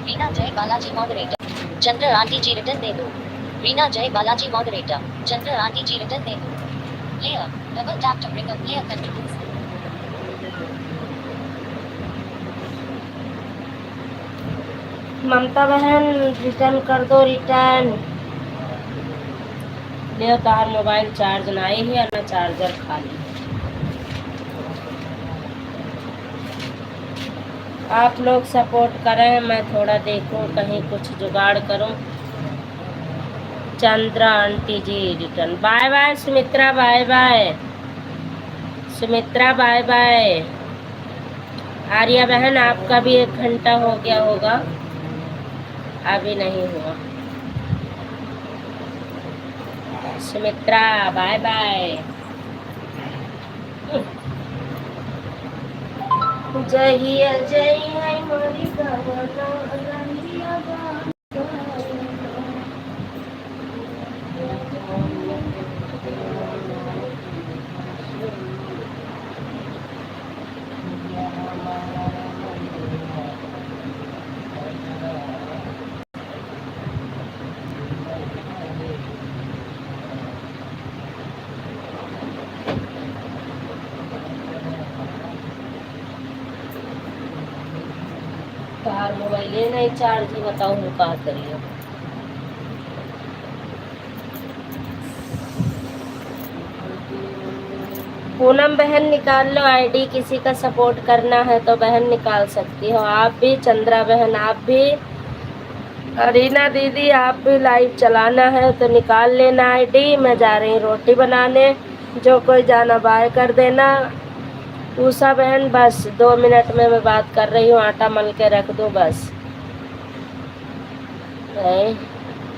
रीना जय बालाजी मॉडरेटर, चंद्र आंटी जी रिटर्न दे दो। रीना जय बालाजी मॉडरेटर, चंद्र आंटी जी रिटर्न दे दो। Player, double tap to bring a player controls. ममता बहन रिटर्न कर दो, रिटर्न। ले तार मोबाइल चार्ज ना ही है ना चार्जर खाली। आप लोग सपोर्ट करें, मैं थोड़ा देखूं कहीं कुछ जुगाड़ करूं। Chandra aunty ji return. Bye bye Sumitra, bye bye Sumitra, bye bye. Arya बहन आपका भी 1 घंटा हो गया होगा, अभी नहीं हुआ। Sumitra bye bye. जय जय है मोरी गवना रंगिया बा। तार मोबाइल ये नहीं चार्ज ही, बताओ हम क्या करिए। पूनम बहन निकाल लो आईडी, किसी का सपोर्ट करना है तो बहन निकाल सकती हो। आप भी चंद्रा बहन, आप भी रीना दीदी, आप भी लाइव चलाना है तो निकाल लेना आईडी। मैं जा रही रोटी बनाने, जो कोई जाना बाय कर देना। उषा बहन बस 2 मिनट में मैं बात कर रही हूँ, आटा मल के रख दो बस।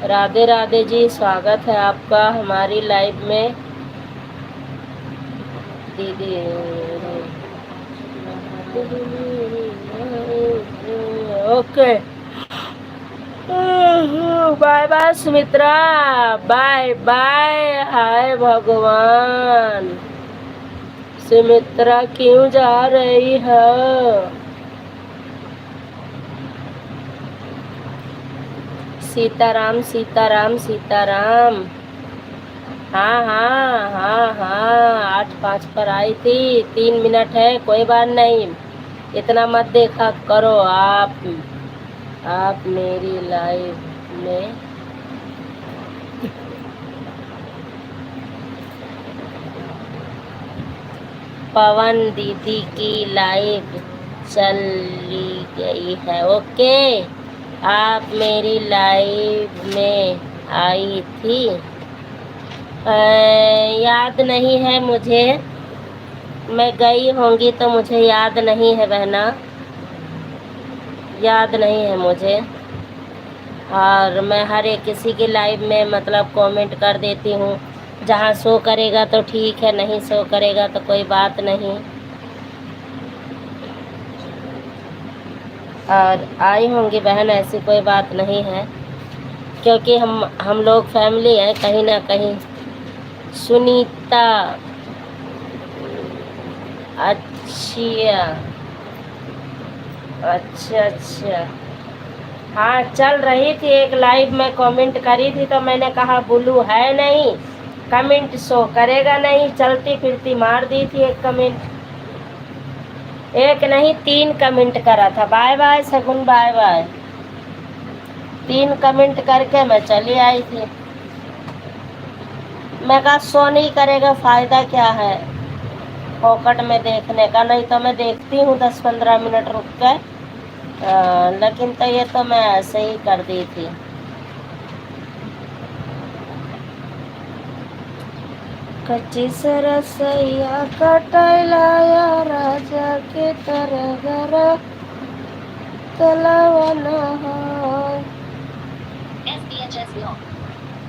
राधे राधे जी, स्वागत है आपका हमारी लाइव में दीदी। Okay bye bye Sumitra, bye bye. हाय भगवान, सुमित्रा क्यों जा रही है? सीताराम सीताराम सीताराम। हाँ हाँ हाँ हाँ, 8:05 पर आई थी, 3 मिनट है, कोई बात नहीं, इतना मत देखा करो आप मेरी लाइफ में। पवन दीदी की लाइव चली गई है। ओके, आप मेरी लाइव में आई थी, याद नहीं है मुझे, मैं गई होंगी तो मुझे याद नहीं है बहना, याद नहीं है मुझे। और मैं हर एक किसी की लाइव में मतलब कमेंट कर देती हूँ, जहाँ शो करेगा तो ठीक है, नहीं शो करेगा तो कोई बात नहीं। और आई होंगी बहन, ऐसी कोई बात नहीं है, क्योंकि हम लोग फैमिली हैं कहीं ना कहीं। सुनीता, अच्छा अच्छा अच्छा, हाँ चल रही थी एक लाइव में, कमेंट करी थी तो मैंने कहा बुलू है नहीं, कमेंट शो करेगा नहीं, चलती फिरती मार दी थी एक कमेंट, एक नहीं 3 कमेंट करा था। बाय बाय सगुन, बाय बाय। 3 कमेंट करके मैं चली आई थी। मैं कहा शो नहीं करेगा, फायदा क्या है फोकट में देखने का, नहीं तो मैं देखती हूँ 10-15 मिनट रुक के, लेकिन तो ये तो मैं ऐसे ही कर दी थी। कच्ची सरसैया कटैलाया राजा के तरगर तलवना है। SBHS योग,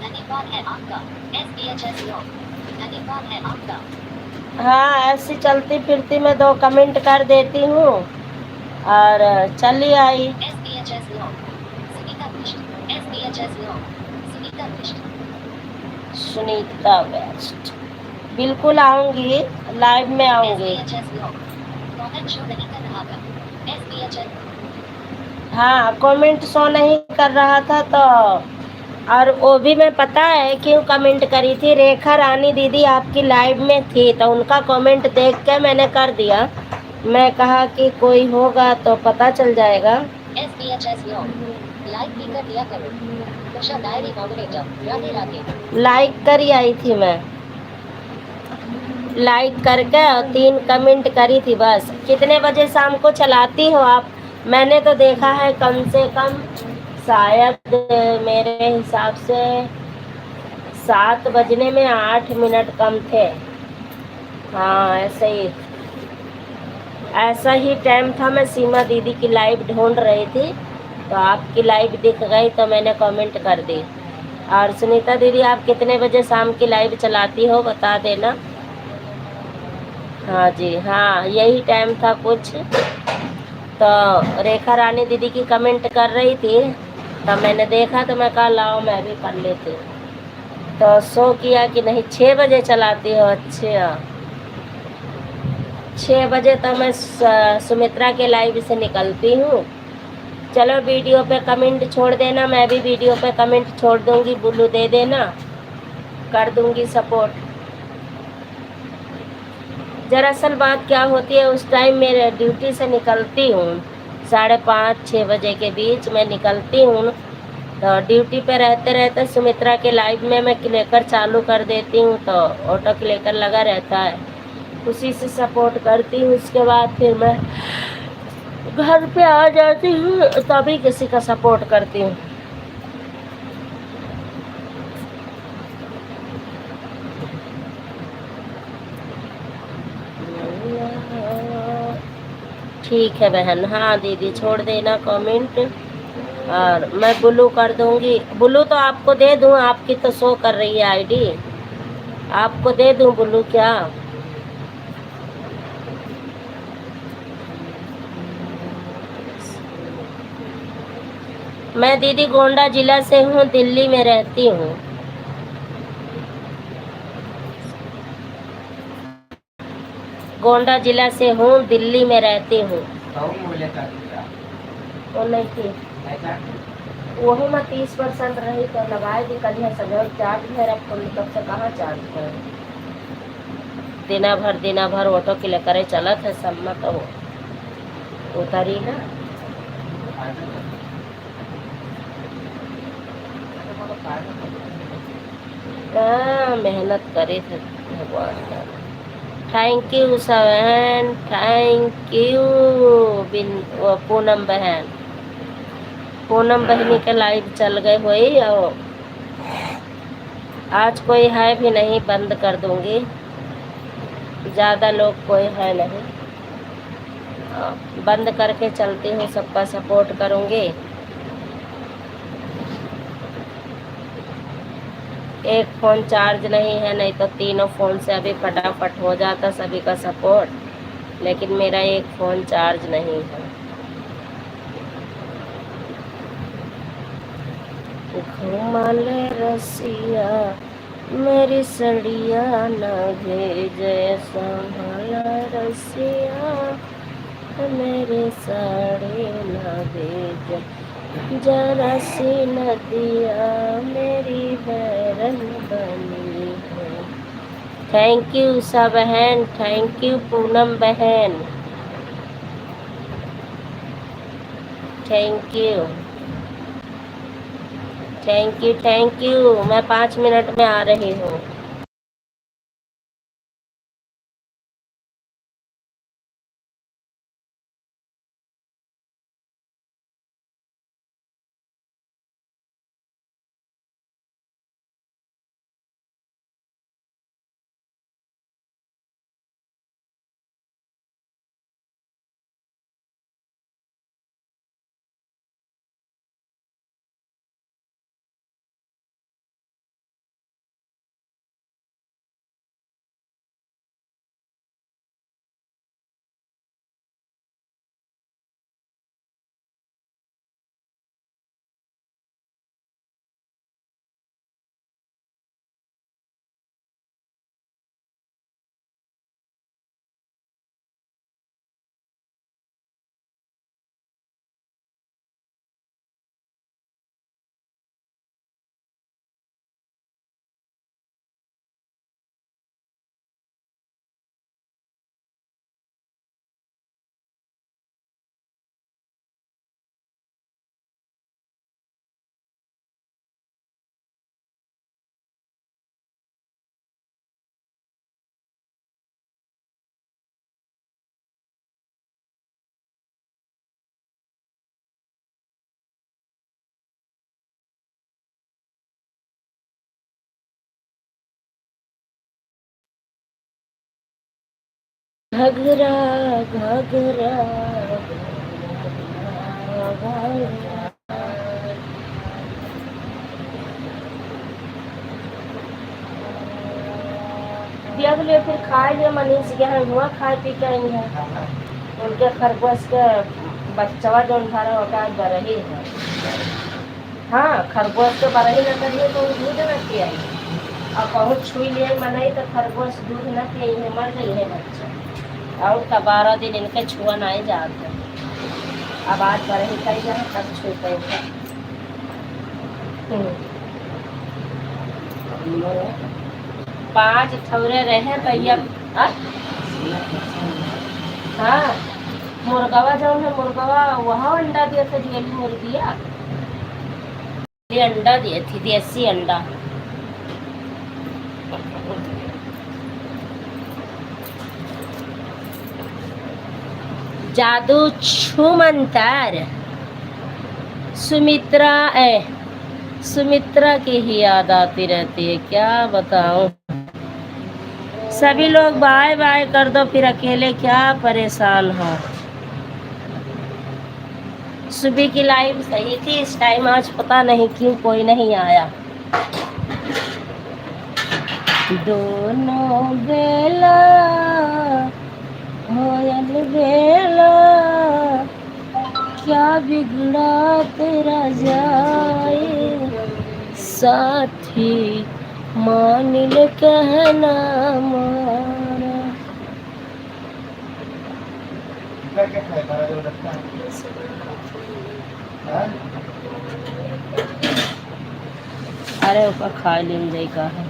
धन्यवाद है आपका। SBHS योग, धन्यवाद है आपका। हाँ, ऐसी चलती फिरती मैं 2 कमेंट कर देती हूँ और चली आई। SBHS योग, सुनीता बिष्ट। SBHS योग, सुनीता बिष्ट। सुनीता बेस्ट, बिल्कुल आऊंगी, लाइव में आऊंगी। SBHS योग, कमेंट शो नहीं कर रहा था। SBHS, हाँ, कमेंट शो नहीं कर रहा था तो, और वो भी मैं पता है क्यों कमेंट करी थी, रेखा रानी दीदी आपकी लाइव में थी तो उनका कमेंट देख के मैंने कर दिया। मैं कहा कि कोई होगा तो पता चल जाएगा। SBHS योग, लाइक भी कर दिया करो। Usha diary moderator, Radhe Radhe. Like करी आई थी मैं, लाइक करके और 3 कमेंट करी थी बस। कितने बजे शाम को चलाती हो आप? मैंने तो देखा है कम से कम शायद मेरे हिसाब से 7 बजने में 8 मिनट कम थे। हाँ ऐसा ही टाइम था। मैं सीमा दीदी की लाइव ढूंढ रही थी तो आपकी लाइव दिख गई तो मैंने कमेंट कर दी। और सुनीता दीदी आप कितने बजे शाम की लाइव चलाती हो बता देना। हाँ जी, हाँ यही टाइम था कुछ। तो रेखा रानी दीदी की कमेंट कर रही थी तो मैंने देखा तो मैं कहा लाओ मैं भी कर लेती हूँ। तो शो किया कि नहीं 6 बजे चलाती हो? अच्छा 6 बजे तो मैं सुमित्रा के लाइव से निकलती हूँ। चलो वीडियो पे कमेंट छोड़ देना, मैं भी वीडियो पे कमेंट छोड़ दूँगी, बुल्लू दे देना, कर दूँगी सपोर्ट। दरअसल बात क्या होती है, उस टाइम मेरे ड्यूटी से निकलती हूँ 5:30-6 बजे के बीच मैं निकलती हूँ। तो ड्यूटी पे रहते रहते सुमित्रा के लाइव में मैं क्लिकर चालू कर देती हूँ तो ऑटो क्लिकर लगा रहता है, उसी से सपोर्ट करती हूँ। उसके बाद फिर मैं घर पे आ जाती हूँ तभी किसी का सपोर्ट करती हूँ। ठीक है बहन, हाँ दीदी छोड़ देना कमेंट और मैं ब्लू कर दूंगी। ब्लू तो आपको दे दूं, आपकी तो शो कर रही है आईडी, आपको दे दूं ब्लू क्या? मैं दीदी गोंडा जिला से हूँ, दिल्ली में रहती हूँ। गोंडा जिला से हूँ, दिल्ली में रहती हूँ। वो नहीं थी वही मैं 30% रही तो लगाए दी कल है सब चार्ज है फोन तब से कहाँ चार्ज कर दिना भर ऑटो के लिए करे चलत है सब में तो उतरी ना। मेहनत करे थे भगवान। थैंक यू बहन, थैंक यू पूनम बहन। पूनम बहनी के लाइव चल गए हुई और आज कोई है भी नहीं, बंद कर दूंगी। ज़्यादा लोग कोई है नहीं, बंद करके चलती हूँ। सबका सपोर्ट करूँगी। एक फ़ोन चार्ज नहीं है, नहीं तो तीनों फ़ोन से अभी फटाफट हो जाता सभी का सपोर्ट, लेकिन मेरा एक फ़ोन चार्ज नहीं है। घुमा ले रसिया मेरी सड़िया न भेजे, संभाला रसिया मेरे साड़ी न भेजे, जरा सी नदिया मेरी बैरन बनी है। थैंक यू उषा बहन, थैंक यू पूनम बहन, thank you thank you thank you. मैं 5 मिनट में आ रही हूँ। घघरा घघरा अगले फिर खाए लिए मनीष के यहाँ हुआ खाए पी के आई है। उनके खरगोश के बच्चवा जो धारा होता है बरही है। हाँ खरगोश के बरही न करिए तो दूध न पिए और बहुत छुई लिए मनाई तो खरगोश दूध न पिए है, मर गई है बच्चा। और 12 दिन इनके छुआ नहीं जाते। अब आज बरही कही जाए तब छू पे 5 ठौरे रहे भैया। हाँ मुर्गवा जो है मुर्गवा वहाँ अंडा दिए थे, दियली मुर्गिया ये अंडा दिए थी, देसी अंडा। जादू छू मंतर सुमित्रा की ही याद आती रहती है, क्या बताऊं। सभी लोग बाय बाय कर दो, फिर अकेले क्या परेशान हो। सुबह की लाइव सही थी, इस टाइम आज पता नहीं क्यों कोई नहीं आया। दोनों बेला होयल बेला क्या बिगड़ा तेरा जाए साथी, मान ले कहना मारा। अरे ऊपर खा लीन जाएगा है।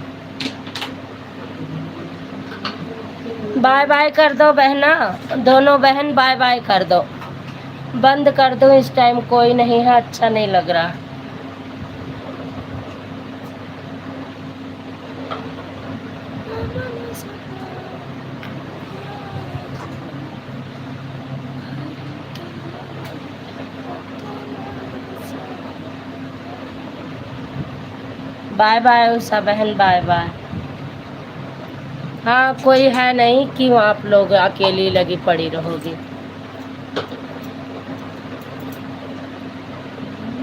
बाय बाय कर दो बहना, दोनों बहन बाय बाय कर दो, बंद कर दो, इस टाइम कोई नहीं है, अच्छा नहीं लग रहा। बाय बाय उषा बहन, बाय बाय। हाँ कोई है नहीं कि आप लोग अकेली लगी पड़ी रहोगी।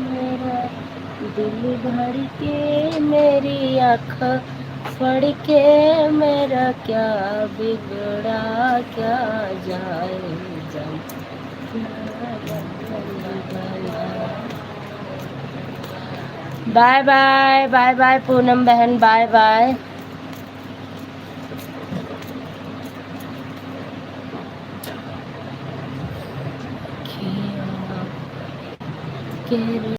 मेरा दिल भर के मेरी आँख फड़ के, मेरा क्या बिगड़ा क्या जाए जब। Bye bye, bye bye Poonam बहन, बाय बाय।